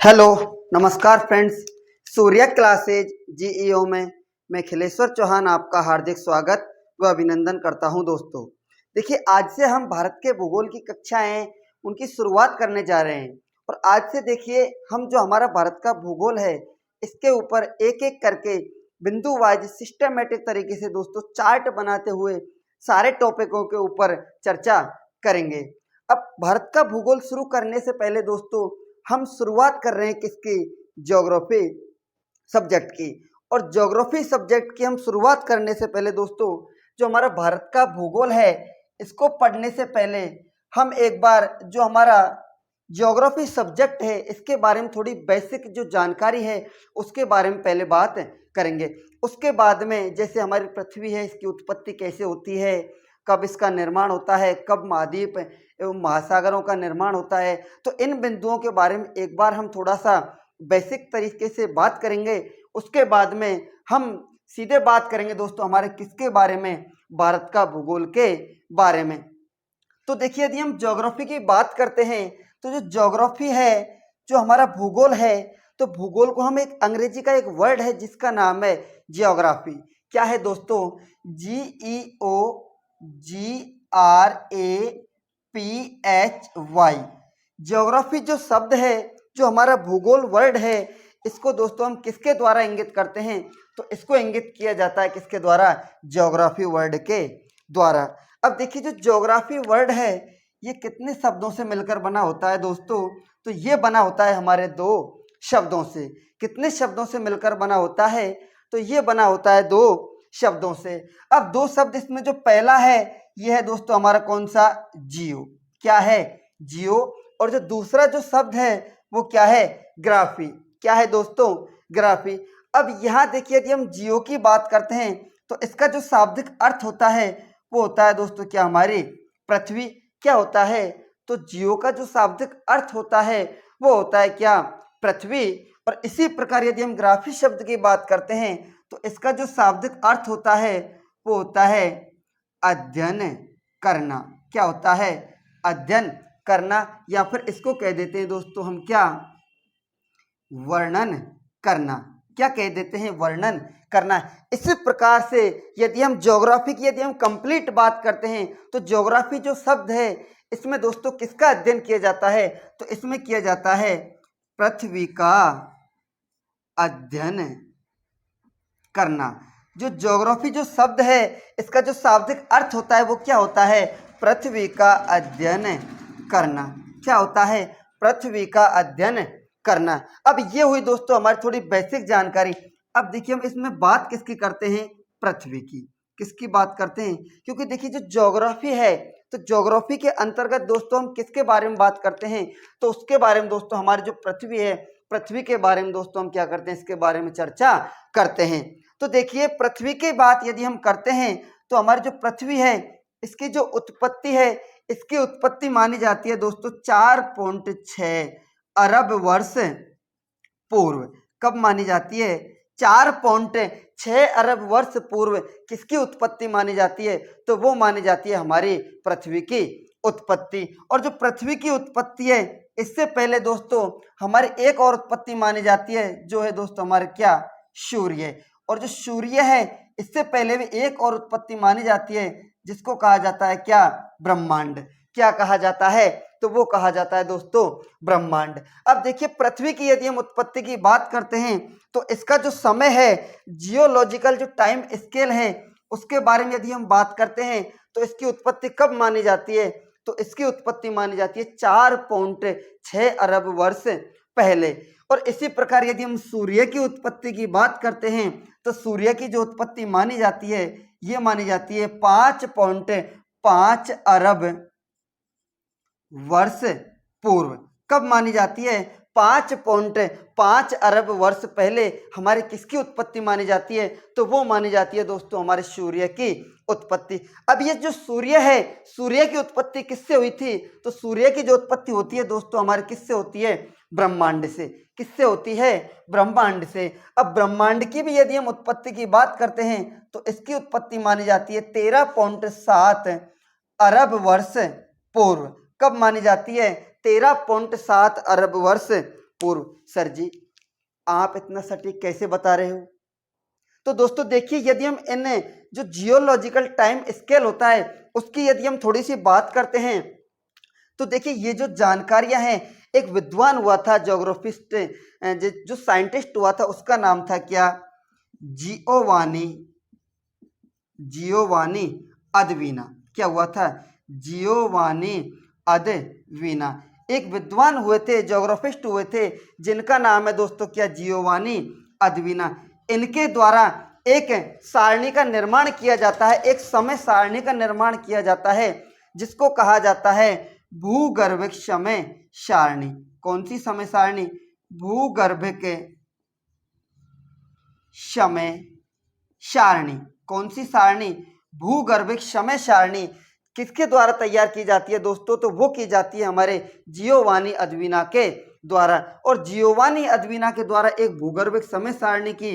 Hello, नमस्कार friends. Surya classes GEO में मैं खिलेश्वर चौहान आपका हार्दिक स्वागत व अभिनंदन करता हूं। दोस्तों देखिए, आज से हम भारत के भूगोल की कक्षाएं उनकी शुरुआत करने जा रहे हैं। और आज से देखिए, हम जो हमारा भारत का भूगोल है इसके ऊपर एक एक करके बिंदु वाइज सिस्टमेटिक तरीके से दोस्तों चार्ट बनाते हुए सारे टॉपिकों के ऊपर चर्चा करेंगे। अब भारत का भूगोल शुरू करने से पहले दोस्तों हम शुरुआत कर रहे हैं किसकी? ज्योग्राफी सब्जेक्ट की। और ज्योग्राफी सब्जेक्ट की हम शुरुआत करने से पहले दोस्तों जो हमारा भारत का भूगोल है इसको पढ़ने से पहले हम एक बार जो हमारा ज्योग्राफी सब्जेक्ट है इसके बारे में थोड़ी बेसिक जो जानकारी है उसके बारे में पहले बात करेंगे। उसके बाद में जैसे हमारी पृथ्वी है इसकी उत्पत्ति कैसे होती है, कब इसका निर्माण होता है, कब महाद्वीप एवं महासागरों का निर्माण होता है, तो इन बिंदुओं के बारे में एक बार हम थोड़ा सा बेसिक तरीके से बात करेंगे। उसके बाद में हम सीधे बात करेंगे दोस्तों हमारे किसके बारे में? भारत का भूगोल के बारे में। तो देखिए, यदि हम ज्योग्राफी की बात करते हैं तो जो ज्योग्राफी है, जो हमारा भूगोल है, तो भूगोल को हम एक अंग्रेजी का एक वर्ड है जिसका नाम है जियोग्राफी। क्या है दोस्तों? GEOGRAPHY। ज्योग्राफी जो शब्द है, जो हमारा भूगोल वर्ड है, इसको दोस्तों हम किसके द्वारा इंगित करते हैं? तो इसको इंगित किया जाता है किसके द्वारा? ज्योग्राफी वर्ड के द्वारा। अब देखिए, जो ज्योग्राफी वर्ड है ये कितने शब्दों से मिलकर बना होता है दोस्तों? तो ये बना होता है हमारे दो शब्दों से। कितने शब्दों से मिलकर बना होता है? तो ये बना होता है दो शब्दों से। अब दो शब्द इसमें जो पहला है ये है दोस्तों हमारा कौन सा? जियो। क्या है? जियो। और जो दूसरा जो शब्द है वो क्या है? ग्राफी। क्या है दोस्तों? ग्राफी। अब यहाँ देखिए, यदि हम जियो की बात करते हैं तो इसका जो शाब्दिक अर्थ होता है वो होता है दोस्तों क्या? हमारी पृथ्वी। क्या होता है? तो जियो का जो शाब्दिक अर्थ होता है वो होता है क्या? पृथ्वी। और इसी प्रकार यदि हम ग्राफी शब्द की बात करते हैं तो इसका जो शाब्दिक अर्थ होता है वो होता है अध्ययन करना। क्या होता है? अध्ययन करना, या फिर इसको कह देते हैं दोस्तों हम क्या? वर्णन करना। क्या कह देते हैं? वर्णन करना। इसी प्रकार से यदि हम ज्योग्राफी की यदि हम कंप्लीट बात करते हैं तो ज्योग्राफी जो शब्द है इसमें दोस्तों किसका अध्ययन किया जाता है? तो इसमें किया जाता है पृथ्वी का अध्ययन करना। जो ज्योग्राफी जो शब्द है इसका जो शाब्दिक अर्थ होता है वो क्या होता है? पृथ्वी का अध्ययन करना। क्या होता है? पृथ्वी का अध्ययन करना। अब ये हुई दोस्तों हमारी थोड़ी बेसिक जानकारी। अब देखिए, हम इसमें बात किसकी करते हैं? पृथ्वी की। किसकी बात करते हैं? क्योंकि देखिए, जो ज्योग्राफी है तो ज्योग्राफी के अंतर्गत दोस्तों हम किसके बारे में बात करते हैं? तो उसके बारे में दोस्तों हमारी जो पृथ्वी है, पृथ्वी के बारे में दोस्तों हम क्या करते हैं? इसके बारे में चर्चा करते हैं। तो देखिए, पृथ्वी की बात यदि हम करते हैं तो हमारी जो पृथ्वी है इसकी जो उत्पत्ति है, इसकी उत्पत्ति मानी जाती है दोस्तों 4.6 अरब वर्ष पूर्व। कब मानी जाती है? 4.6 अरब वर्ष पूर्व किसकी उत्पत्ति मानी जाती है? तो वो मानी जाती है हमारी पृथ्वी की उत्पत्ति। और जो पृथ्वी की उत्पत्ति है इससे पहले दोस्तों हमारी एक और उत्पत्ति मानी जाती है, जो है दोस्तों हमारे क्या? सूर्य। और जो सूर्य है इससे पहले भी एक और उत्पत्ति मानी जाती है जिसको कहा जाता है क्या? ब्रह्मांड। क्या कहा जाता है? तो वो कहा जाता है दोस्तों ब्रह्मांड। अब देखिए, पृथ्वी की यदि हम उत्पत्ति की बात करते हैं तो इसका जो समय है, जियोलॉजिकल जो टाइम स्केल है, उसके बारे में यदि हम बात करते हैं तो इसकी उत्पत्ति कब मानी जाती है? तो इसकी उत्पत्ति मानी जाती है 4.6 अरब वर्ष पहले। और इसी प्रकार यदि हम सूर्य की उत्पत्ति की बात करते हैं तो सूर्य की जो उत्पत्ति मानी जाती है ये मानी जाती है 5.5 अरब वर्ष पूर्व। कब मानी जाती है? 5.5 अरब वर्ष पहले हमारे किसकी उत्पत्ति मानी जाती है? तो वो मानी जाती है दोस्तों हमारे सूर्य की उत्पत्ति। अब ये जो सूर्य है, सूर्य की उत्पत्ति किससे हुई थी? तो सूर्य की जो उत्पत्ति होती है दोस्तों हमारे किससे होती है? ब्रह्मांड से। किससे होती है? ब्रह्मांड से। अब ब्रह्मांड की भी यदि हम उत्पत्ति की बात करते हैं तो इसकी उत्पत्ति मानी जाती है 13.7 अरब वर्ष पूर्व। कब मानी जाती है? 13.7 अरब वर्ष पूर्व। सर जी आप इतना सटीक कैसे बता रहे हो? तो दोस्तों देखिए, यदि हम इन जो जियोलॉजिकल टाइम स्केल होता है उसकी यदि हम थोड़ी सी बात करते हैं तो देखिए ये जो जानकारियां हैं, एक विद्वान हुआ था ज्योग्राफिस्ट, जो साइंटिस्ट हुआ था उसका नाम था क्या? जियोवानी जियोवानी अदवीना। क्या हुआ था? जियोवानी अदवीना। एक विद्वान हुए थे, ज्योग्राफिस्ट हुए थे, जिनका नाम है दोस्तों क्या? जियोवानी अदवीना। इनके द्वारा एक सारणी का निर्माण किया जाता है, एक समय सारणी का निर्माण किया जाता है जिसको कहा जाता है भूगर्भिक समय सारणी। कौन सी समय सारणी? भूगर्भिक समय सारणी। कौन सी सारणी? भूगर्भिक समय सारणी। किसके द्वारा तैयार की जाती है दोस्तों? तो वो की जाती है हमारे जियोवानी अदवीना के द्वारा। और जियोवानी अदवीना के द्वारा एक भूगर्भिक समय सारणी की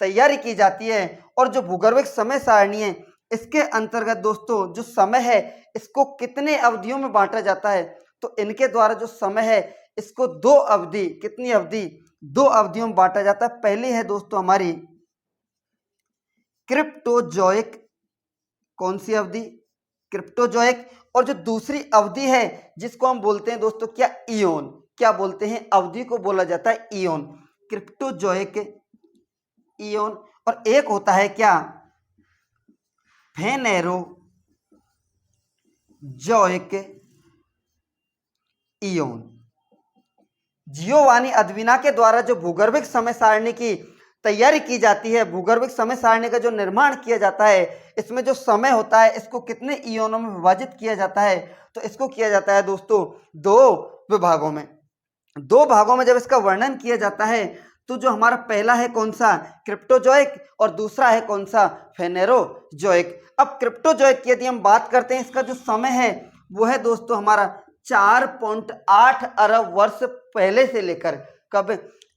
तैयारी की जाती है। और जो भूगर्भिक समय सारणी है इसके अंतर्गत दोस्तों जो समय है इसको कितने अवधियों में बांटा जाता है? तो इनके द्वारा जो समय है इसको दो अवधि, कितनी अवधि? दो अवधियों में बांटा जाता है। पहली है दोस्तों हमारी क्रिप्टोजोइक। कौन सी अवधि? क्रिप्टोजोइक। और जो दूसरी अवधि है जिसको हम बोलते हैं दोस्तों क्या? इयोन। क्या बोलते हैं? अवधि को बोला जाता है इयोन। क्रिप्टोजोइक, इयोन। और एक होता है क्या? फेनेरोजोइक इयोन। जियोवानी अदवीना के द्वारा जो भूगर्भिक समय सारणी की तैयारी की जाती है, भूगर्भिक समय सारणी का जो निर्माण किया जाता है, इसमें जो समय होता है इसको कितने इयोनों में विभाजित किया जाता है? तो इसको किया जाता है दोस्तों दो विभागों में। दो भागों में जब इसका वर्णन किया जाता है तो जो हमारा पहला है कौन सा? क्रिप्टोजोइक। और दूसरा है कौन सा? फेनेरोजोइक। अब क्रिप्टोजोइक की यदि हम बात करते हैं, इसका जो समय है वो है दोस्तों हमारा 4.8 अरब वर्ष पहले से लेकर, कब?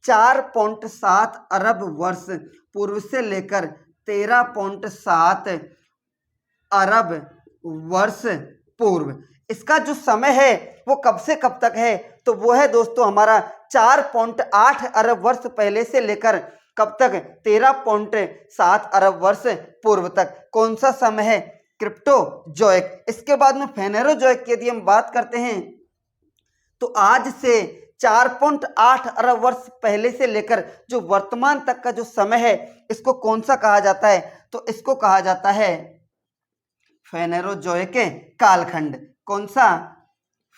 4.7 अरब वर्ष पूर्व से लेकर 13.7 अरब वर्ष पूर्व। इसका जो समय है वो कब से कब तक है? तो वो है दोस्तों हमारा 4.8 अरब वर्ष पहले से लेकर कब तक? 13.7 अरब वर्ष पूर्व तक। कौन सा समय है? क्रिप्टोजोइक। इसके बाद में फेनेरोजोइक की यदि हम बात करते हैं तो आज से 4.8 अरब वर्ष पहले से लेकर जो वर्तमान तक का जो समय है इसको कौन सा कहा जाता है? तो इसको कहा जाता है फेनेरोजोइक कालखंड। कौन सा?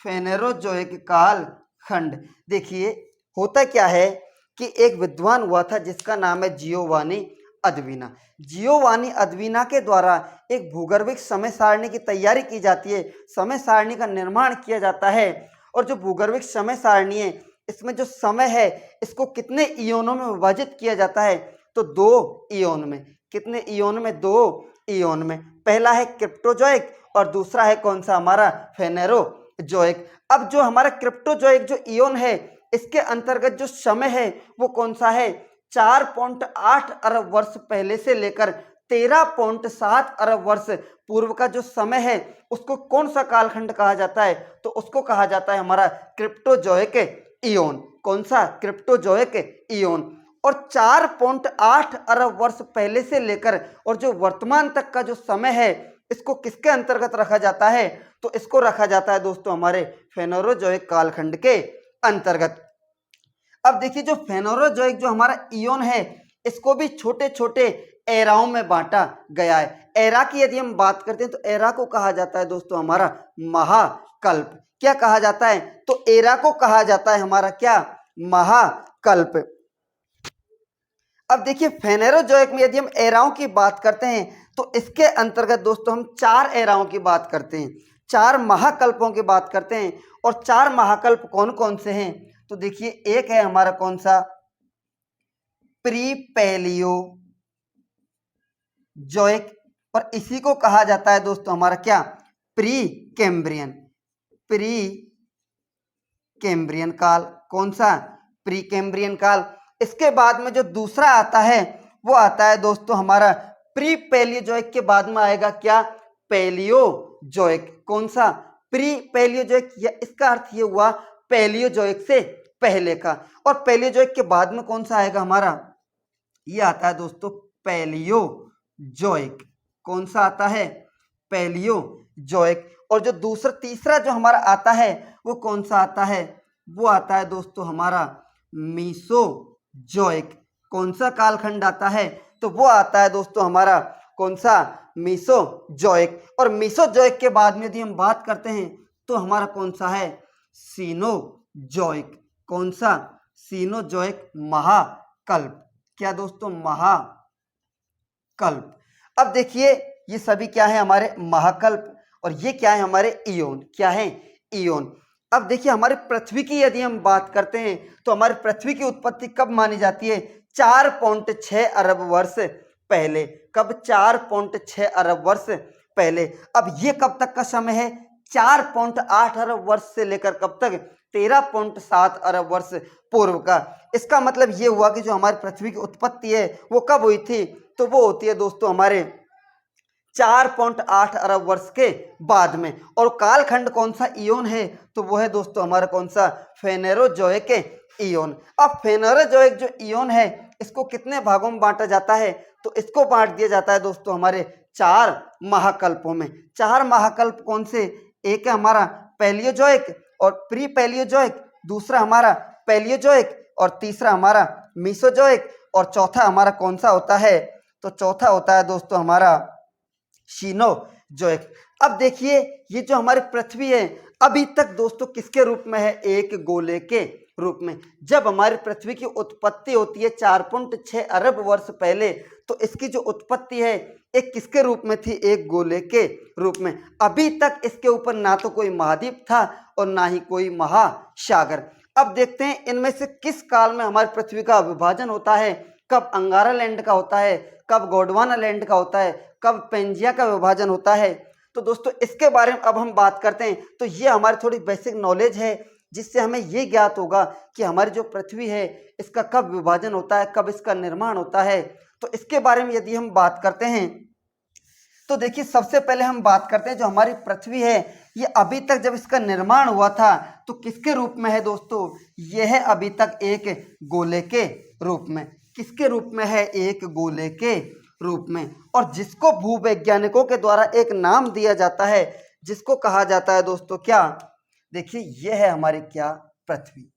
फेनेरोजोइक कालखंड। देखिए होता क्या है कि एक विद्वान हुआ था जिसका नाम है जियोवानी अदवीना। जियोवानी अदवीना के द्वारा एक भूगर्भिक समय सारणी की तैयारी की जाती है, समय सारणी का निर्माण किया जाता है। और जो भूगर्भिक समय सारणी है इसमें जो समय है इसको कितने इयोनों में विभाजित किया जाता है? तो दो इयोन में। कितने इयोन में? दो इयोन में। पहला है क्रिप्टोजोइक और दूसरा है कौन सा? हमारा फेनेरोजोइक। अब जो हमारा क्रिप्टोजोइक जो इयोन है इसके अंतर्गत जो समय है वो कौन सा है? 4.8 अरब वर्ष पहले से लेकर 13.7 अरब वर्ष पूर्व का जो समय है उसको कौन सा कालखंड कहा जाता है? तो उसको कहा जाता है हमारा क्रिप्टोजोइक इयोन। कौन सा? क्रिप्टोजोइक इयोन। और 4.8 अरब वर्ष पहले से लेकर और जो वर्तमान तक का जो समय है इसको किसके अंतर्गत रखा जाता है? तो इसको रखा जाता है दोस्तों हमारे फेनेरोजोइक कालखंड के अंतर्गत। अब देखिए जो फेनेरोजोइक जो हमारा इयोन है इसको भी छोटे छोटे एराओं में बांटा गया है। एरा की यदि हम बात करते हैं तो एरा को कहा जाता है दोस्तों हमारा महाकल्प। क्या कहा जाता है? तो एरा को कहा जाता है हमारा क्या? महाकल्प। अब देखिए फेनेरोजोइक में यदि हम एराओं की बात करते हैं तो इसके अंतर्गत दोस्तों हम 4 एराओं की बात करते हैं, 4 महाकल्पों की बात करते हैं। और 4 महाकल्प कौन कौन से हैं? तो देखिए एक है हमारा कौन सा? Pre Palaeozoic. और इसी को कहा जाता है दोस्तों हमारा क्या? Pre Cambrian. प्री कैम्ब्रियन काल। कौन सा? प्री कैम्ब्रियन काल। इसके बाद में जो दूसरा आता है वो आता है दोस्तों हमारा प्री पैलियोजोइक के बाद में आएगा क्या? पैलियोजोइक। कौन सा? Pre Palaeozoic. इसका अर्थ ये हुआ पैलियोजोइक से पहले का। और पैलियोजोइक के बाद में कौन सा आएगा हमारा, ये आता है दोस्तों पैलियोजोइक। कौन सा आता है, पैलियोजोइक। और जो दूसरा तीसरा जो हमारा आता है वो कौन सा आता है, वो आता है दोस्तों हमारा मीसोजोइक। कौन सा कालखंड आता है, तो वो आता है दोस्तों हमारा कौन सा, मीसोजोइक। और मीसोजोइक के बाद में यदि हम बात करते हैं तो हमारा कौन सा है, सीनोजोइक। कौन सा, सीनोजोइक महाकल्प। क्या दोस्तों, महाकल्प। अब देखिए ये सभी क्या है हमारे महाकल्प, और ये क्या है हमारे इयोन। क्या है, इयोन। अब देखिए हमारी पृथ्वी की यदि हम बात करते हैं तो हमारी पृथ्वी की उत्पत्ति कब मानी जाती है, 4.6 अरब वर्ष पहले। कब, 4.6 अरब वर्ष पहले। अब ये कब तक का समय है, 4.8 अरब वर्ष से लेकर कब तक, 13.7 अरब वर्ष पूर्व का। इसका मतलब ये हुआ कि जो हमारी पृथ्वी की उत्पत्ति है वो कब हुई थी, तो वो होती है दोस्तों हमारे 4.8 अरब वर्ष के बाद में। और कालखंड कौन सा इयोन है, तो वो है दोस्तों हमारा कौन सा, फेनेरोजोइक इयोन। अब फेनेरोजोइक जो इयोन है इसको कितने भागों में बांटा जाता है, तो इसको बांट दिया जाता है दोस्तों हमारे 4 महाकल्पों में। 4 महाकल्प कौन से, एक है हमारा पैलियोजोइक और प्री पैलियोजोइक, दूसरा हमारा पैलियोजोइक और तीसरा हमारा मीसोजोइक, और चौथा हमारा कौन सा होता है, तो चौथा होता है दोस्तों हमारा सीनोजोइक। अब देखिए ये जो हमारी पृथ्वी है अभी तक दोस्तों किसके रूप में है, एक गोले के रूप में। जब हमारी पृथ्वी की उत्पत्ति होती है 4.6 अरब वर्ष पहले, तो इसकी जो उत्पत्ति है एक किसके रूप में थी, एक गोले के रूप में। अभी तक इसके ऊपर ना तो कोई महाद्वीप था और ना ही कोई महासागर। अब देखते हैं इनमें से किस काल में हमारी पृथ्वी का विभाजन होता है, कब अंगारा लैंड का होता है, कब गोंडवाना लैंड का होता है, कब पेंजिया का विभाजन होता है। तो दोस्तों इसके बारे में अब हम बात करते हैं। तो ये हमारी थोड़ी बेसिक नॉलेज है जिससे हमें ये ज्ञात होगा कि हमारी जो पृथ्वी है इसका कब विभाजन होता है, कब इसका निर्माण होता है। तो इसके बारे में यदि हम बात करते हैं तो देखिए सबसे पहले हम बात करते हैं जो हमारी पृथ्वी है ये अभी तक जब इसका निर्माण हुआ था तो किसके रूप में है दोस्तों, यह है अभी तक एक गोले के रूप में। किसके रूप में है, एक गोले के रूप में। और जिसको भूवैज्ञानिकों के द्वारा एक नाम दिया जाता है जिसको कहा जाता है दोस्तों क्या, देखिए यह है हमारी क्या, पृथ्वी।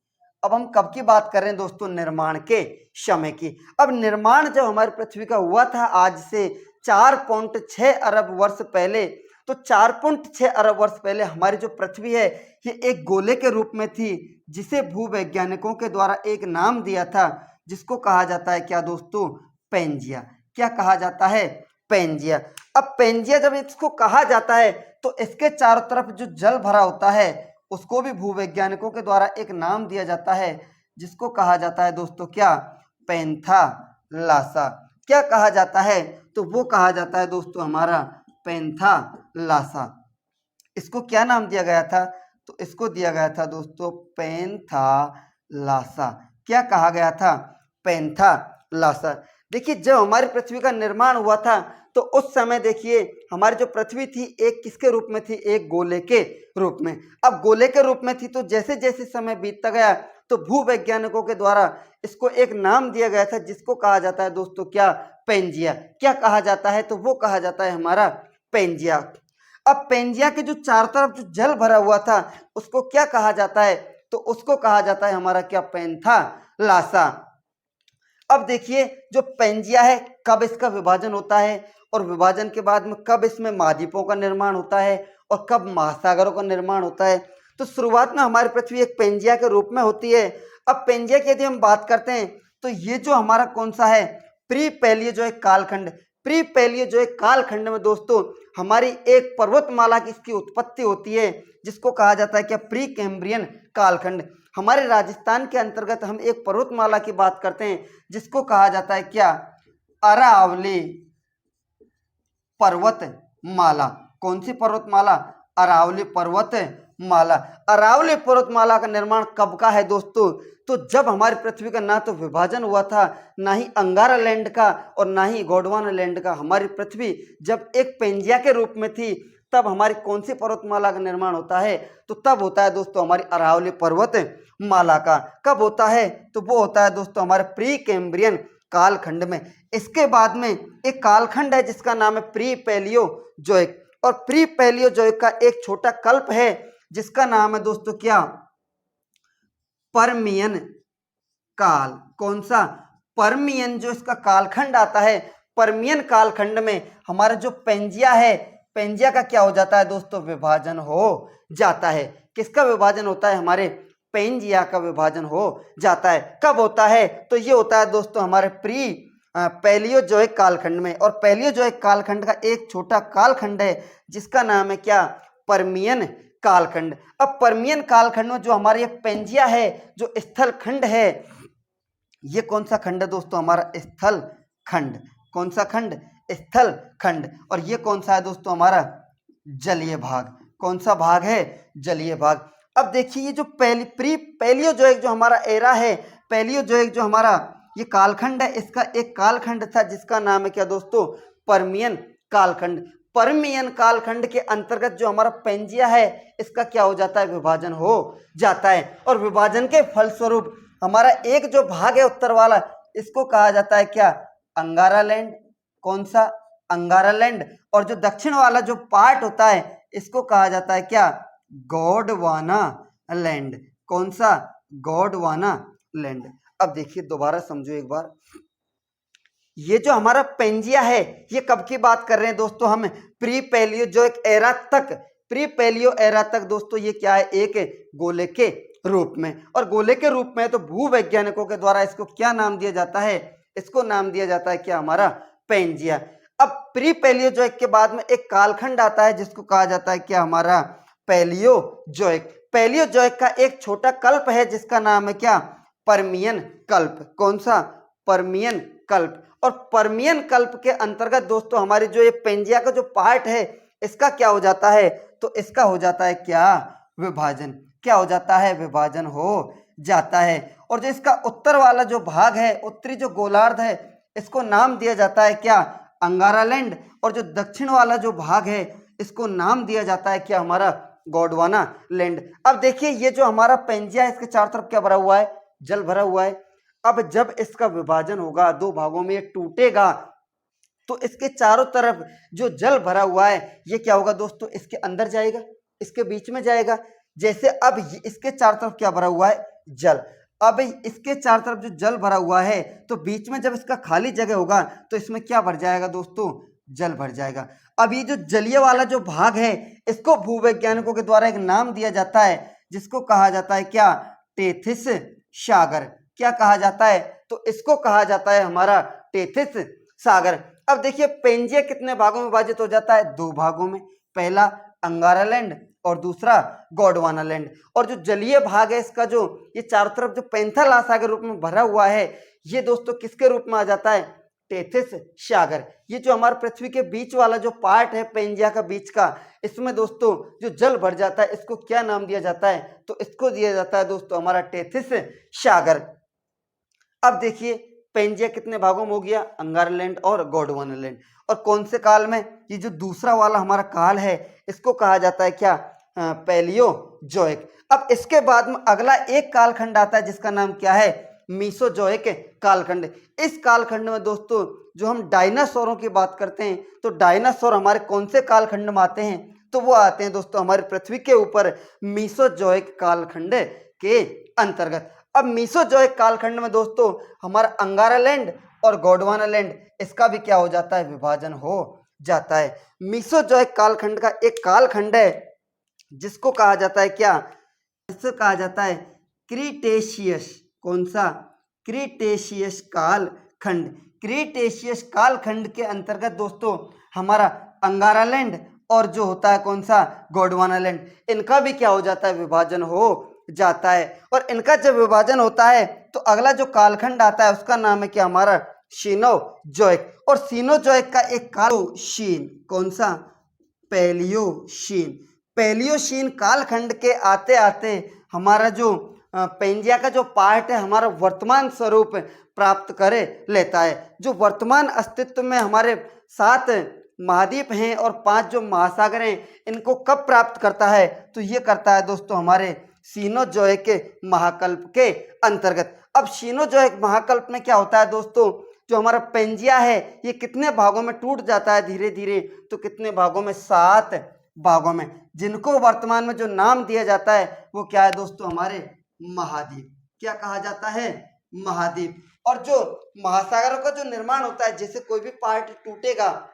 अब हम कब की बात कर रहे हैं दोस्तों, निर्माण के समय की। अब निर्माण जब हमारी पृथ्वी का हुआ था आज से 4.6 अरब वर्ष पहले, तो 4.6 अरब वर्ष पहले हमारी जो पृथ्वी है ये एक गोले के रूप में थी जिसे भूवैज्ञानिकों के द्वारा एक नाम दिया था जिसको कहा जाता है क्या दोस्तों, पेंजिया। क्या कहा जाता है, पेंजिया। अब पेंजिया जब इसको कहा जाता है तो इसके चारों तरफ जो जल भरा होता है उसको भी भूवैज्ञानिकों के द्वारा एक नाम दिया जाता है जिसको कहा जाता है दोस्तों क्या, पैंथालासा। क्या कहा जाता है, तो वो कहा जाता है दोस्तों हमारा पैंथालासा। इसको क्या नाम दिया गया था, तो इसको दिया गया था दोस्तों पैंथालासा। क्या कहा गया था, पैंथालासा। देखिए जब हमारी पृथ्वी का निर्माण हुआ था तो उस समय देखिए हमारी जो पृथ्वी थी एक किसके रूप में थी, एक गोले के रूप में। अब गोले के रूप में थी तो जैसे जैसे समय बीतता गया तो भूवैज्ञानिकों के द्वारा इसको एक नाम दिया गया था जिसको कहा जाता है दोस्तों क्या, पेंजिया। क्या कहा जाता है, तो वो कहा जाता है हमारा पेंजिया। अब पेंजिया के जो चारों तरफ जो जल भरा हुआ था उसको क्या कहा जाता है, तो उसको कहा जाता है हमारा क्या, पैंथालासा। अब देखिए जो पेंजिया है कब इसका विभाजन होता है और विभाजन के बाद में कब इसमें महाद्वीपों का निर्माण होता है और कब महासागरों का निर्माण होता है। तो शुरुआत में हमारी पृथ्वी एक पेंजिया के रूप में होती है। अब पेंजिया की यदि हम बात करते हैं तो ये जो हमारा कौन सा है, प्री पैलियोजोइक कालखंड। प्री पैलियोजोइक कालखंड में दोस्तों हमारी एक पर्वतमाला की इसकी उत्पत्ति होती है जिसको कहा जाता है क्या, प्री कैम्ब्रियन कालखंड। हमारे राजस्थान के अंतर्गत हम एक पर्वतमाला की बात करते हैं जिसको कहा जाता है क्या, अरावली पर्वतमाला। कौन सी पर्वतमाला, अरावली पर्वतमाला। अरावली पर्वतमाला का निर्माण कब का है दोस्तों, तो जब हमारी पृथ्वी का ना तो विभाजन हुआ था, ना ही अंगारा लैंड का और ना ही गोंडवाना लैंड का। हमारी पृथ्वी जब एक पेंजिया के रूप में थी तब हमारी कौन सी पर्वतमाला का निर्माण होता है? तो तब होता है दोस्तों हमारी अरावली पर्वत माला का। कब होता है? तो वो होता है दोस्तों हमारे प्री कैम्ब्रियन कालखंड में। इसके बाद में एक कालखंड है जिसका नाम है प्री पैलियोजोइक, और प्री पैलियोजोइक का एक छोटा कल्प है जिसका नाम है दोस्तों क्या? पर्मियन काल। कौन सा? पर्मियन जो इसका कालखंड आता है, पर्मियन कालखंड में हमारा जो पेंजिया है, पेंजिया का क्या हो जाता है दोस्तों? विभाजन हो जाता है। किसका विभाजन होता है? हमारे पेंजिया का विभाजन हो जाता है। कब होता है? तो ये होता है दोस्तों हमारे प्री पैलियोजोइक कालखंड में। और पैलियोजोइक कालखंड का एक छोटा कालखंड है जिसका नाम है क्या? पर्मियन कालखंड। अब पर्मियन कालखंड में जो हमारे ये पेंजिया है, जो स्थल खंड है, ये कौन सा खंड है दोस्तों? हमारा स्थल खंड। कौन सा खंड? स्थल खंड। और ये कौन सा है दोस्तों? हमारा जलीय भाग। कौन सा भाग है? जलीय भाग। अब देखिए ये जो प्री पैलियोजोइक जो हमारा एरा है, पैलियोजोइक जो हमारा ये कालखंड है, इसका एक कालखंड था जिसका नाम है क्या दोस्तों? पर्मियन कालखंड। पर्मियन कालखंड के अंतर्गत जो हमारा पेंजिया है, इसका क्या हो जाता है? विभाजन हो जाता है। और विभाजन के फलस्वरूप हमारा एक जो भाग है उत्तर वाला, इसको कहा जाता है क्या? अंगारा लैंड। कौन सा? अंगारा लैंड। और जो दक्षिण वाला जो पार्ट होता है, इसको कहा जाता है क्या? गोंडवाना लैंड। कौन सा? गोंडवाना लैंड। अब देखिए दोबारा समझो एक बार, ये जो हमारा पेंजिया है, ये कब की बात कर रहे हैं दोस्तों? हम प्री पैलियोजोइक एरा तक, प्री पैलियो एरा तक दोस्तों ये क्या है? एक गोले के रूप में। और गोले के रूप में तो भूवैज्ञानिकों के द्वारा इसको क्या नाम दिया जाता है? इसको नाम दिया जाता है क्या? हमारा पेंजिया। अब प्री पैलियोजोइक के बाद में एक कालखंड आता है जिसको कहा जाता है क्या? हमारा पैलियोजोइक। पैलियोजोइक का एक छोटा कल्प है जिसका नाम है क्या? पर्मियन कल्प। कौन सा? पर्मियन कल्प। और पर्मियन कल्प के अंतर्गत दोस्तों हमारी जो ये पेंजिया का जो पार्ट है, इसका क्या हो जाता है? तो इसका हो जाता है क्या? विभाजन। क्या हो जाता है? विभाजन हो जाता है। और जो इसका उत्तर वाला जो भाग है, उत्तरी जो गोलार्ध है, इसको नाम दिया जाता है क्या? अंगारा लैंड। और जो दक्षिण वाला जो भाग है, इसको नाम दिया जाता है क्या? हमारा गोंडवाना लैंड। अब देखिए ये जो हमारा पेंजिया है, इसके चारों तरफ क्या भरा हुआ है? जल भरा हुआ है। अब जब इसका विभाजन होगा, दो भागों में ये टूटेगा, तो इसके चारों तरफ जो जल भरा हुआ है, ये क्या होगा दोस्तों? इसके अंदर जाएगा, इसके बीच में जाएगा। जैसे अब इसके चारों तरफ क्या भरा हुआ है? जल। अब इसके चारों तरफ जो जल भरा हुआ है, तो बीच में जब इसका खाली जगह होगा, तो इसमें क्या भर जाएगा दोस्तों? जल भर जाएगा। अब ये जो जलीय वाला जो भाग है, इसको भूवैज्ञानिकों के द्वारा एक नाम दिया जाता है जिसको कहा जाता है क्या? टेथिस सागर। क्या कहा जाता है? तो इसको कहा जाता है हमारा टेथिस सागर। अब देखिए पेंजिया कितने भागों में विभाजित हो जाता है? दो भागों में। पहला अंगारा लैंड और दूसरा गोंडवाना लैंड। और जो जलीय भाग है इसका, जो ये चारों तरफ जो पेंथालासा के रूप में भरा हुआ है, ये दोस्तों किसके रूप में आ जाता है? टेथिस सागर। ये जो हमारे पृथ्वी के बीच वाला जो पार्ट है पेंजिया का बीच का, इसमें दोस्तों जो जल भर जाता है, इसको क्या नाम दिया जाता है? तो इसको दिया जाता है दोस्तों हमारा टेथिस सागर। अब देखिए पेंजिया कितने भागों में हो गया? अंगारा लैंड और गोंडवाना लैंड। और कौन से काल में? ये जो दूसरा वाला हमारा काल है, इसको कहा जाता है क्या? पैलियोजोइक। अब इसके बाद में अगला एक कालखंड आता है जिसका नाम क्या है? मीसोजोइक कालखंड। इस कालखंड में दोस्तों जो हम डायनासोरों की बात करते हैं, तो डायनासोर हमारे कौन से कालखंड में आते हैं? तो वो आते हैं दोस्तों हमारे पृथ्वी के ऊपर मीसोजोइक कालखंड के अंतर्गत। अब मीसोजोइक कालखंड में दोस्तों हमारा अंगारा लैंड और गोंडवाना लैंड, इसका भी क्या हो जाता है? विभाजन हो जाता है। मीसोजोइक कालखंड का एक कालखंड है जिसको कहा जाता है क्या? इसको कहा जाता है क्रीटेशियस। कौन सा? क्रीटेशियस कालखंड। क्रीटेशियस कालखंड के अंतर्गत दोस्तों हमारा अंगारा लैंड और जो होता है कौन सा? गोंडवाना लैंड, इनका भी क्या हो जाता है? विभाजन हो जाता है। और इनका जब विभाजन होता है, तो अगला जो कालखंड आता है उसका नाम है क्या? हमारा सीनोजोइक। और सीनोजोइक का एक कालशीन। कौन सा? पैलियोशीन। पैलियोशीन कालखंड के आते आते हमारा जो पेंजिया का जो पार्ट है, हमारा वर्तमान स्वरूप प्राप्त करे लेता है। जो वर्तमान अस्तित्व में हमारे 7 महाद्वीप हैं और 5 जो महासागर हैं इनको कब प्राप्त करता है, तो ये करता है दोस्तों हमारे सीनोजोइक महाकल्प के अंतर्गत। अब सीनोजोइक महाकल्प में क्या होता है दोस्तों, जो हमारा पेंजिया है ये कितने भागों में टूट जाता है धीरे धीरे, तो कितने भागों में, 7 भागों में, जिनको वर्तमान में जो नाम दिया जाता है वो क्या है दोस्तों, हमारे महाद्वीप। क्या कहा जाता है, महाद्वीप। और जो महासागरों का जो निर्माण होता है, जैसे कोई भी पार्ट टूटेगा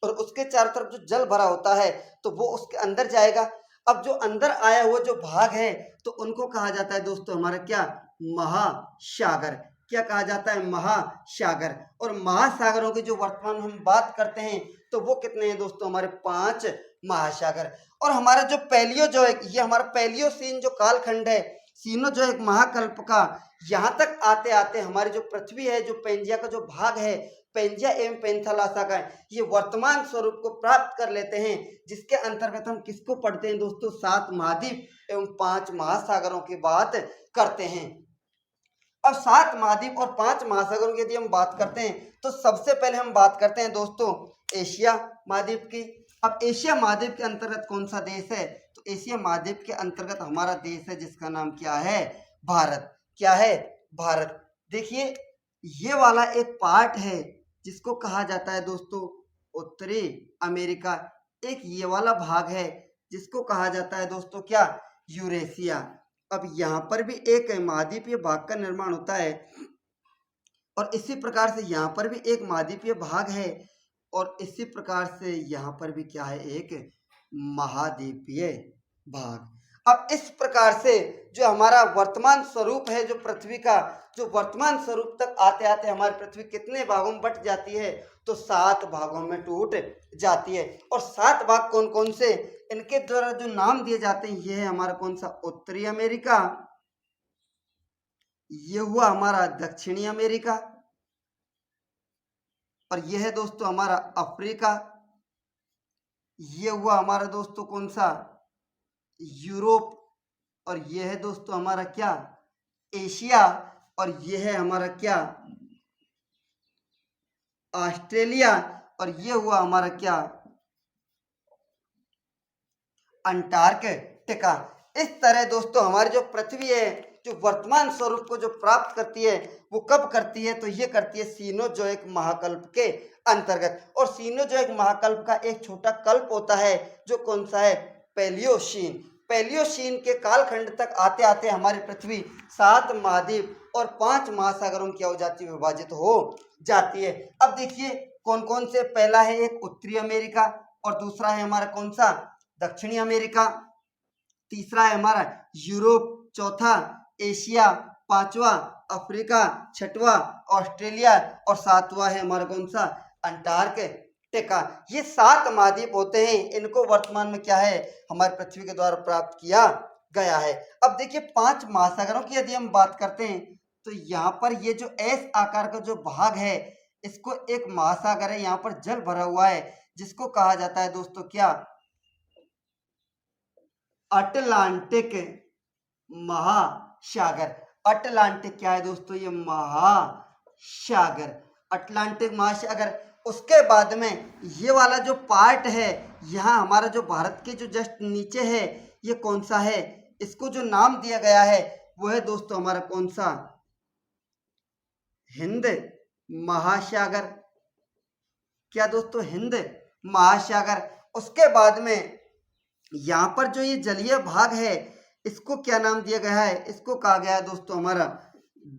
और उसके चारों तरफ जो जल भरा होता है तो वो उसके अंदर जाएगा। अब जो अंदर आया हुआ जो भाग है तो उनको कहा जाता है दोस्तों हमारा क्या, महासागर। क्या कहा जाता है, महासागर। और महासागरों की जो वर्तमान में हम बात करते हैं तो वो कितने हैं दोस्तों, हमारे 5 महासागर। और हमारा जो पैलियोजोइक, ये हमारा पैलियोसीन जो कालखंड है सीनोजोइक महाकल्प का, यहाँ तक आते आते हमारी जो पृथ्वी है, जो पेंजिया का जो भाग है, पेंजिया एवं पेंथालासा का, ये वर्तमान स्वरूप को प्राप्त कर लेते हैं, जिसके अंतर्गत हम किसको पढ़ते हैं दोस्तों, 7 महाद्वीप एवं 5 महासागरों की बात करते हैं। अब 7 महाद्वीप और 5 महासागरों की यदि हम बात करते हैं तो सबसे पहले हम बात करते हैं दोस्तों एशिया महाद्वीप की। अब एशिया महाद्वीप के अंतर्गत कौन सा देश है, तो एशिया महाद्वीप के अंतर्गत हमारा देश है जिसका नाम क्या है, भारत। क्या है, भारत। देखिए ये वाला एक पार्ट है जिसको कहा जाता है दोस्तों उत्तरी अमेरिका। एक ये वाला भाग है जिसको कहा जाता है दोस्तों क्या, यूरेशिया। अब यहाँ पर भी एक महाद्वीपीय भाग का निर्माण होता है और इसी प्रकार से यहाँ पर भी एक महाद्वीपीय भाग है और इसी प्रकार से यहाँ पर भी क्या है, एक महाद्वीपीय भाग। अब इस प्रकार से जो हमारा वर्तमान स्वरूप है, जो पृथ्वी का जो वर्तमान स्वरूप तक आते आते हमारी पृथ्वी कितने भागों में बट जाती है, तो 7 भागों में टूट जाती है। और 7 भाग कौन कौन से, इनके द्वारा जो नाम दिए जाते हैं, ये है हमारा कौन सा, उत्तरी अमेरिका, ये हुआ हमारा दक्षिणी अमेरिका, और यह है दोस्तों हमारा अफ्रीका, ये हुआ हमारा दोस्तों कौन सा, यूरोप, और यह है दोस्तों हमारा क्या, एशिया, और यह है हमारा क्या, ऑस्ट्रेलिया, और यह हुआ हमारा क्या, अंटार्कटिका। इस तरह दोस्तों हमारी जो पृथ्वी है जो वर्तमान स्वरूप को जो प्राप्त करती है वो कब करती है, तो ये करती है सीनोजोइक महाकल्प के अंतर्गत। और सीनोजोइक महाकल्प का एक छोटा कल्प होता है जो कौन सा है, पैलियोशीन। पैलियोशीन के कालखंड तक आते आते हमारी पृथ्वी 7 महाद्वीप और 5 महासागरों की हो जाती है, विभाजित हो जाती है। अब देखिए कौन कौन से, पहला है एक उत्तरी अमेरिका, और दूसरा है हमारा कौन सा, दक्षिणी अमेरिका, तीसरा है हमारा यूरोप, चौथा एशिया, पांचवा अफ्रीका, छठवा ऑस्ट्रेलिया, और सातवां है हमारा कौन सा, अंटार्कटिका। ये 7 महाद्वीप होते हैं, इनको वर्तमान में क्या है, हमारी पृथ्वी के द्वारा प्राप्त किया गया है। अब देखिए 5 महासागरों की यदि हम बात करते हैं तो यहाँ पर ये जो एस आकार का जो भाग है इसको एक महासागर है, यहाँ पर जल भरा हुआ है जिसको कहा जाता है दोस्तों क्या, अटलांटिक महासागर। अटलांटिक क्या है दोस्तों, ये महासागर, अटलांटिक महासागर। उसके बाद में ये वाला जो पार्ट है यहाँ हमारा जो भारत के जो जस्ट नीचे है ये कौन सा है, इसको जो नाम दिया गया है वो है दोस्तों हमारा कौन सा, हिंद महासागर। क्या दोस्तों, हिंद महासागर। उसके बाद में यहाँ पर जो ये जलीय भाग है इसको क्या नाम दिया गया है, इसको कहा गया है दोस्तों हमारा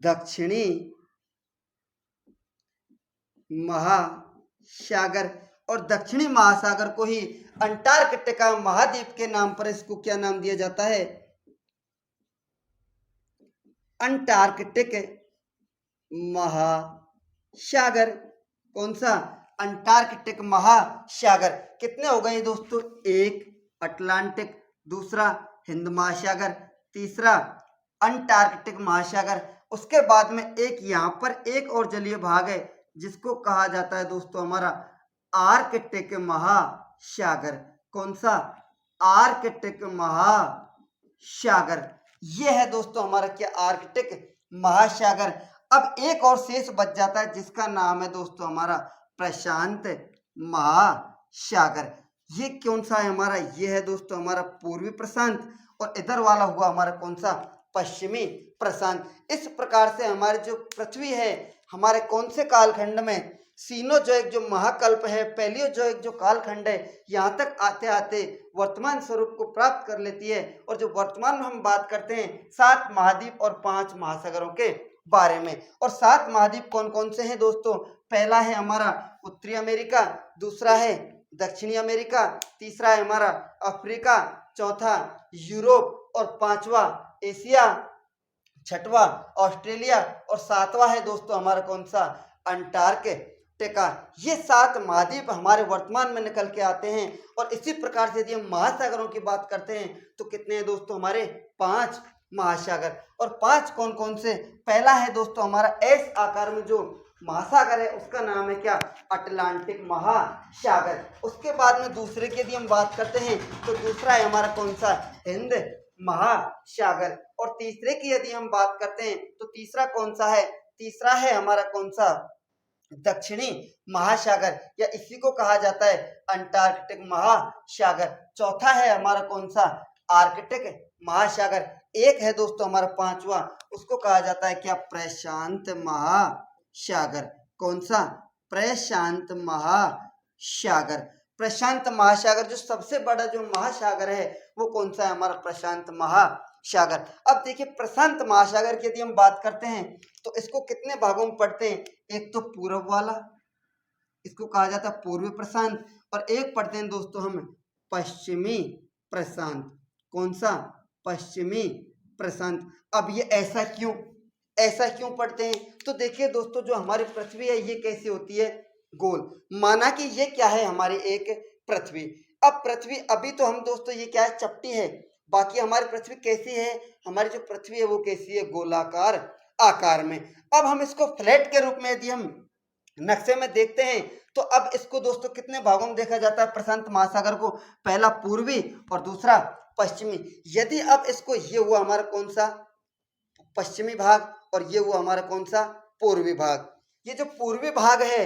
दक्षिणी महासागर। और दक्षिणी महासागर को ही अंटार्कटिका महाद्वीप के नाम पर इसको क्या नाम दिया जाता है, अंटार्कटिक महासागर। कौन सा, अंटार्कटिक महासागर। कितने हो गए दोस्तों, एक अटलांटिक, दूसरा हिंद महासागर, तीसरा अंटार्कटिक महासागर। उसके बाद में एक यहाँ पर एक और जलीय भाग है जिसको कहा जाता है दोस्तों हमारा आर्कटिक महासागर। कौन सा, आर्कटिक महासागर। ये है दोस्तों हमारा क्या, आर्कटिक महासागर। अब एक और शेष बच जाता है जिसका नाम है दोस्तों हमारा प्रशांत महासागर। सागर। ये कौन सा है हमारा, ये है दोस्तों हमारा पूर्वी प्रशांत, और इधर वाला हुआ हमारा कौन सा, पश्चिमी प्रशांत। इस प्रकार से हमारी जो पृथ्वी है हमारे कौन से कालखंड में, सीनोजोइक जो महाकल्प है, पैलियोजोइक जो कालखंड है, यहाँ तक आते आते वर्तमान स्वरूप को प्राप्त कर लेती है। और जो वर्तमान में हम बात करते हैं 7 महाद्वीप और 5 महासागरों के बारे में। और 7 महाद्वीप कौन कौन से हैं दोस्तों, पहला है हमारा उत्तरी अमेरिका, दूसरा है दक्षिणी अमेरिका, तीसरा है हमारा अफ्रीका, चौथा यूरोप और पांचवा एशिया, छठवां ऑस्ट्रेलिया और सातवां है दोस्तों हमारा कौन सा, अंटार्कटिका। ये 7 महाद्वीप हमारे वर्तमान में निकल के आते हैं। और इसी प्रकार से यदि हम महासागरों की बात करते हैं तो कितने हैं दोस्तों, हमारे 5 महासागर। और 5 कौन कौन से, पहला है दोस्तों हमारा एस आकार में जो महासागर है उसका नाम है क्या, अटलांटिक महासागर। उसके बाद में दूसरे की यदि हम बात करते हैं तो दूसरा है हमारा कौन सा, हिंद महासागर। और तीसरे की यदि हम बात करते हैं तो तीसरा कौन सा है, तीसरा है हमारा कौन सा, दक्षिणी महासागर, या इसी को कहा जाता है अंटार्कटिक महासागर। चौथा है हमारा कौन सा, आर्कटिक महासागर। एक है दोस्तों हमारा पांचवा, उसको कहा जाता है क्या, प्रशांत महासागर। कौन सा, प्रशांत महासागर। प्रशांत महासागर जो सबसे बड़ा जो महासागर है वो कौन सा है, हमारा प्रशांत महासागर। अब देखिए प्रशांत महासागर की यदि हम बात करते हैं तो इसको कितने भागों में पढ़ते हैं, एक तो पूर्व वाला, इसको कहा जाता है पूर्वी प्रशांत, और एक पढ़ते हैं दोस्तों हम पश्चिमी प्रशांत। कौन सा, पश्चिमी प्रशांत। अब ये ऐसा क्यों पढ़ते हैं, तो देखिए दोस्तों जो हमारी पृथ्वी है ये कैसी होती है, गोल। माना कि ये क्या है, हमारी एक पृथ्वी। अब पृथ्वी अभी तो हम दोस्तों ये क्या है, चपटी है, बाकी हमारी पृथ्वी कैसी है, हमारी जो पृथ्वी है वो कैसी है, गोलाकार आकार में। अब हम इसको फ्लैट के रूप में यदि हम नक्शे में देखते हैं तो अब इसको दोस्तों कितने भागों में देखा जाता है प्रशांत महासागर को, पहला पूर्वी और दूसरा पश्चिमी। यदि अब इसको, ये हुआ हमारा कौन सा, पश्चिमी भाग, और ये हुआ हमारा कौन सा, पूर्वी भाग। ये जो पूर्वी भाग है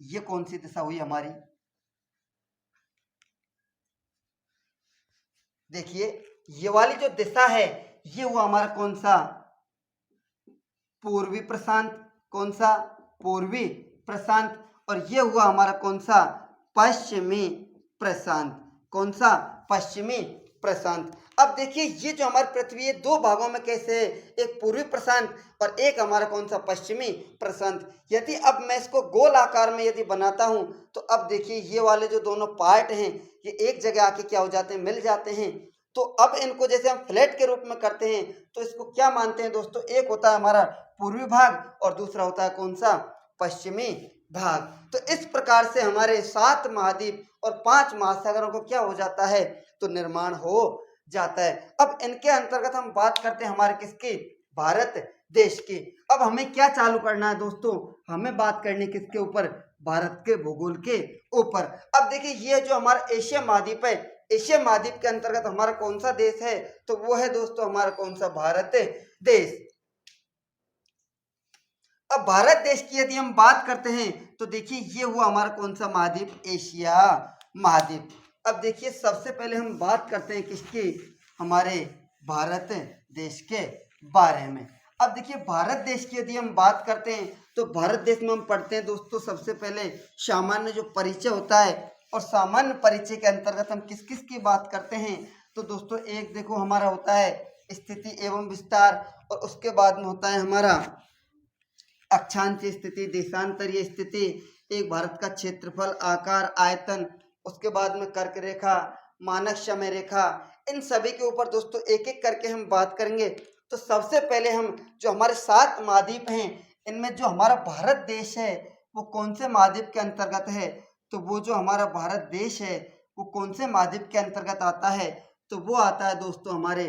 ये कौन सी दिशा हुई हमारी, देखिए ये वाली जो दिशा है ये हुआ हमारा कौन सा, पूर्वी प्रशांत। कौन सा, पूर्वी प्रशांत। और ये हुआ हमारा कौन सा, पश्चिमी प्रशांत। कौन सा, पश्चिमी प्रशांत। अब देखिए ये जो हमारी पृथ्वी है दो भागों में कैसे है, एक पूर्वी प्रशांत और एक हमारा कौन सा, पश्चिमी प्रशांत। यदि अब मैं इसको गोल आकार में यदि बनाता हूं तो अब देखिए ये वाले जो दोनों पार्ट हैं ये एक जगह आके क्या हो जाते हैं, मिल जाते हैं। तो अब इनको जैसे हम फ्लैट के रूप में करते हैं तो इसको क्या मानते हैं दोस्तों, एक होता है हमारा पूर्वी भाग और दूसरा होता है कौन सा, पश्चिमी भाग। तो इस प्रकार से हमारे 7 महाद्वीप और 5 महासागरों को क्या हो जाता है, तो निर्माण हो जाता है। अब इनके अंतर्गत हम बात करते हैं हमारे किसकी, भारत देश की। अब हमें क्या चालू करना है दोस्तों, हमें बात करनी किसके ऊपर, भारत के भूगोल के ऊपर। अब देखिए ये जो हमारा एशिया महाद्वीप है, एशिया महाद्वीप के अंतर्गत हमारा कौन सा देश है, तो वो है दोस्तों हमारा कौन सा, भारत देश। अब भारत देश की यदि हम बात करते हैं तो देखिए ये हुआ हमारा कौन सा महाद्वीप, एशिया महाद्वीप। अब देखिए सबसे पहले हम बात करते हैं किसकी, हमारे भारत देश के बारे में। अब देखिए भारत देश की यदि हम बात करते हैं तो भारत देश में हम पढ़ते हैं दोस्तों सबसे पहले सामान्य जो परिचय होता है, और सामान्य परिचय के अंतर्गत हम किस किस की बात करते हैं, तो दोस्तों एक देखो हमारा होता है स्थिति एवं विस्तार, और उसके बाद में होता है हमारा अक्षांशीय स्थिति, देशांतरीय स्थिति, एक भारत का क्षेत्रफल, आकार, आयतन, उसके बाद में कर्क रेखा, मानक समय रेखा। इन सभी के ऊपर दोस्तों एक एक करके हम बात करेंगे। तो सबसे पहले हम जो हमारे 7 महाद्वीप हैं इनमें जो हमारा भारत देश है वो कौन से महाद्वीप के अंतर्गत है, तो वो जो हमारा भारत देश है वो कौन से महाद्वीप के अंतर्गत आता है, तो वो आता है दोस्तों हमारे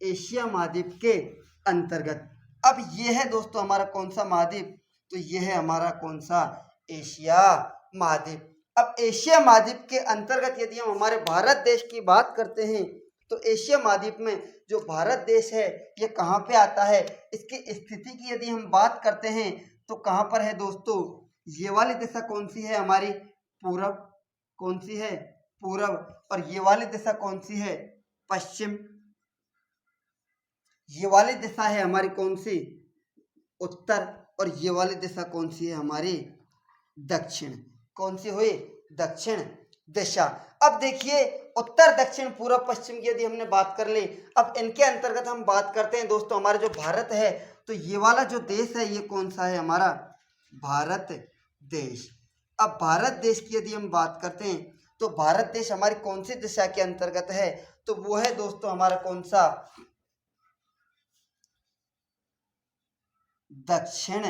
एशिया महाद्वीप के अंतर्गत। अब ये है दोस्तों हमारा कौन सा महाद्वीप, तो ये है हमारा कौन सा, एशिया महाद्वीप। अब एशिया महाद्वीप के अंतर्गत यदि हम हमारे भारत देश की बात करते हैं तो एशिया महाद्वीप में जो भारत देश है ये कहाँ पे आता है, इसकी स्थिति की यदि हम बात करते हैं तो कहाँ पर है दोस्तों, ये वाली दिशा कौन सी है हमारी, पूरब, कौन सी है? पूरब। और ये वाली दिशा कौन सी है? पश्चिम। ये वाली दिशा है हमारी कौन सी? उत्तर। और ये वाली दिशा कौन सी है हमारी? दक्षिण। कौन सी हुई? दक्षिण दिशा। अब देखिए उत्तर दक्षिण पूर्व पश्चिम की यदि हमने बात कर ली, अब इनके अंतर्गत हम बात करते हैं दोस्तों हमारा जो भारत है, तो ये वाला जो देश है ये कौन सा है हमारा? भारत देश। अब भारत देश की यदि हम बात करते हैं तो भारत देश हमारी कौन सी दिशा के अंतर्गत है? तो वो है दोस्तों हमारा कौन सा? दक्षिण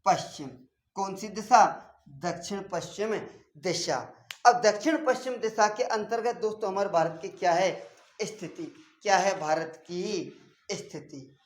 पश्चिम। कौन सी दिशा? दक्षिण पश्चिम दिशा। अब दक्षिण पश्चिम दिशा के अंतर्गत दोस्तों हमारे भारत की क्या है स्थिति? क्या है भारत की स्थिति?